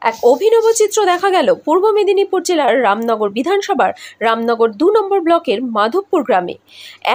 এক অভিনব চিত্র দেখা গেল পূর্ব মেদিনীপুর জেলার রামনগর বিধানসভার রামনগর ২ নম্বর ব্লকের মাধবপুর গ্রামে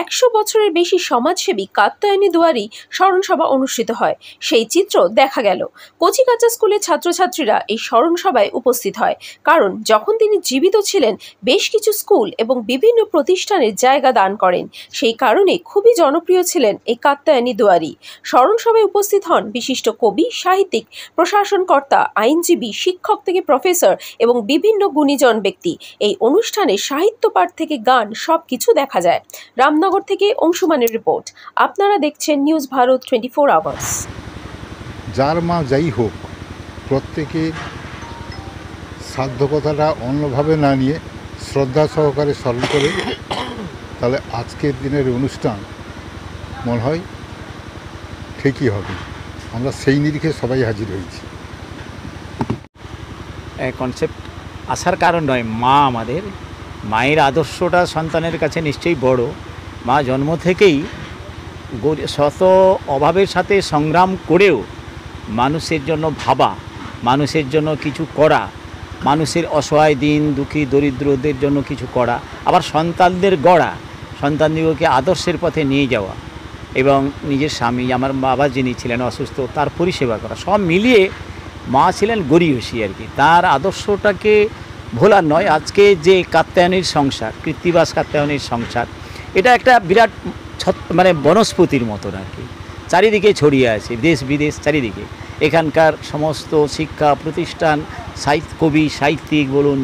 ১০০ বছরের বেশি সমাজসেবী কাত্যায়নী দুয়ারী স্মরণসভা অনুষ্ঠিত হয়। সেই চিত্র দেখা গেল। কচিকাঁচা স্কুলের ছাত্রছাত্রীরা এই স্মরণসভায় উপস্থিত হয়, কারণ যখন তিনি জীবিত ছিলেন বেশ কিছু স্কুল এবং বিভিন্ন প্রতিষ্ঠানের জায়গা দান করেন। সেই কারণে খুবই জনপ্রিয় ছিলেন এই কাত্যায়নী দুয়ারী। স্মরণসভায় উপস্থিত হন বিশিষ্ট কবি, সাহিত্যিক, প্রশাসনকর্তা, আইনজীবী, শিক্ষক থেকে প্রফেসর এবং বিভিন্ন গুণীজন ব্যক্তি। এই অনুষ্ঠানে সাহিত্য পাঠ থেকে গান সবকিছু দেখা যায়। রামনগর থেকে অংশুমানের রিপোর্ট। আপনারা দেখছেন নিউজ ভারত 24 আওয়ার্স। যার মা যাই হোক, প্রত্যেকে সাধ্যকতাটা অন্যভাবে না নিয়ে শ্রদ্ধা সহকারে স্মরণ করে, তাহলে আজকের দিনের অনুষ্ঠান মনে হয় ঠিকই হবে। আমরা সেই নিরিখে সবাই হাজির হয়েছি। কনসেপ্ট আসার কারণ নয়, মা আমাদের মায়ের আদর্শটা সন্তানের কাছে নিশ্চয়ই বড়। মা জন্ম থেকেই শত অভাবের সাথে সংগ্রাম করেও মানুষের জন্য ভাবা, মানুষের জন্য কিছু করা, মানুষের অসহায় দিন দুঃখী দরিদ্রদের জন্য কিছু করা, আবার সন্তানদের গড়া, সন্তানদিগকে আদর্শের পথে নিয়ে যাওয়া এবং নিজের স্বামী, আমার বাবা যিনি ছিলেন অসুস্থ, তার পরিষেবা করা, সব মিলিয়ে মা ছিলেন গরিয়সী আর কি। তার আদর্শটাকে ভোলার নয়। আজকে যে কাত্যায়নীর সংসার, কৃত্তিবাস কাত্যায়নীর সংসার, এটা একটা বিরাট মানে বনস্পতির মতন আর কি, চারিদিকে ছড়িয়ে আছে, দেশ বিদেশ চারিদিকে। এখানকার সমস্ত শিক্ষা প্রতিষ্ঠান, কবি, সাহিত্যিক বলুন,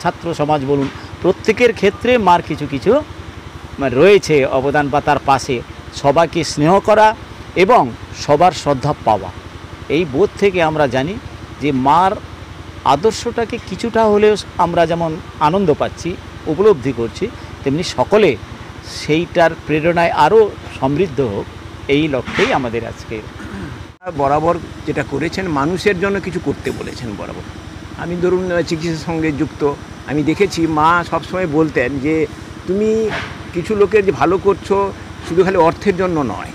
ছাত্র সমাজ বলুন, প্রত্যেকের ক্ষেত্রে মার কিছু কিছু রয়েছে অবদান, বা তার পাশে সবাইকে স্নেহ করা এবং সবার শ্রদ্ধা পাওয়া। এই বোধ থেকে আমরা জানি যে মার আদর্শটাকে কিছুটা হলেও আমরা যেমন আনন্দ পাচ্ছি, উপলব্ধি করছি, তেমনি সকলে সেইটার প্রেরণায় আরও সমৃদ্ধ হোক, এই লক্ষ্যেই আমাদের আজকে। বরাবর যেটা করেছেন, মানুষের জন্য কিছু করতে বলেছেন বরাবর। আমি ধরুন চিকিৎসার সঙ্গে যুক্ত, আমি দেখেছি মা সবসময় বলতেন যে তুমি কিছু লোকের যে ভালো করছো শুধু খালি অর্থের জন্য নয়,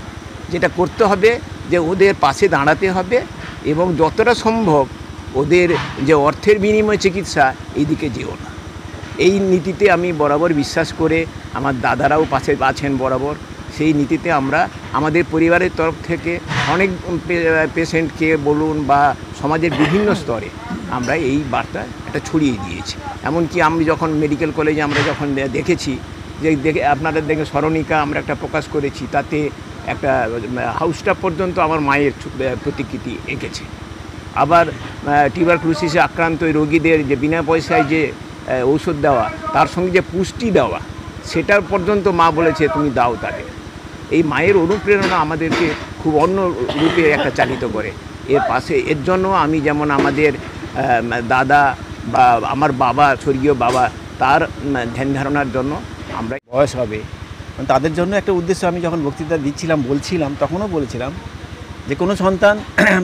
যেটা করতে হবে যে ওদের পাশে দাঁড়াতে হবে এবং যতটা সম্ভব ওদের যে অর্থের বিনিময়ে চিকিৎসা এই দিকে যেও না। এই নীতিতে আমি বরাবর বিশ্বাস করে, আমার দাদারাও পাশে আছেন বরাবর। সেই নীতিতে আমরা আমাদের পরিবারের তরফ থেকে অনেক পেশেন্টকে বলুন বা সমাজের বিভিন্ন স্তরে আমরা এই বার্তা একটা ছড়িয়ে দিয়েছি। এমনকি আমি যখন মেডিকেল কলেজে আমরা যখন দেখেছি যে আপনারা দেখে স্মরণিকা আমরা একটা প্রকাশ করেছি, তাতে একটা হাউসটা পর্যন্ত আমার মায়ের প্রতিকৃতি এঁকেছে। আবার টিউবারকুলোসিসে আক্রান্ত রোগীদের যে বিনা পয়সায় যে ঔষধ দেওয়া, তার সঙ্গে যে পুষ্টি দেওয়া, সেটার পর্যন্ত মা বলেছে তুমি দাও তাদের। এই মায়ের অনুপ্রেরণা আমাদেরকে খুব অন্য রূপে একটা চালিত করে। এর পাশে এর জন্য আমি যেমন আমাদের দাদা বা আমার বাবা, স্বর্গীয় বাবা, তার ধ্যান ধারণার জন্য আমরা বয়স হবে তাদের জন্য একটা উদ্দেশ্য। আমি যখন বক্তৃতা দিচ্ছিলাম, বলছিলাম, তখনও বলেছিলাম যে কোনো সন্তান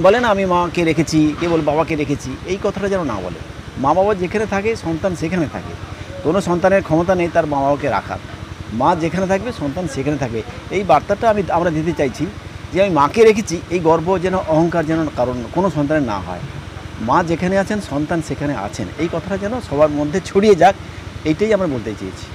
বলে না আমি মাকে রেখেছি, কে বলে বাবাকে রেখেছি, এই কথাটা যেন না বলে। মা বাবা যেখানে থাকে সন্তান সেখানে থাকে। কোনো সন্তানের ক্ষমতা নেই তার মা বাবাকে রাখার। মা যেখানে থাকবে সন্তান সেখানে থাকবে। এই বার্তাটা আমরা দিতে চাইছি যে আমি মাকে রেখেছি, এই গর্ব যেন, অহংকার যেন কারণ কোনো সন্তানের না হয়। মা যেখানে আছেন সন্তান সেখানে আছেন, এই কথাটা যেন সবার মধ্যে ছড়িয়ে যাক, এইটাই আমরা বলতে চেয়েছি।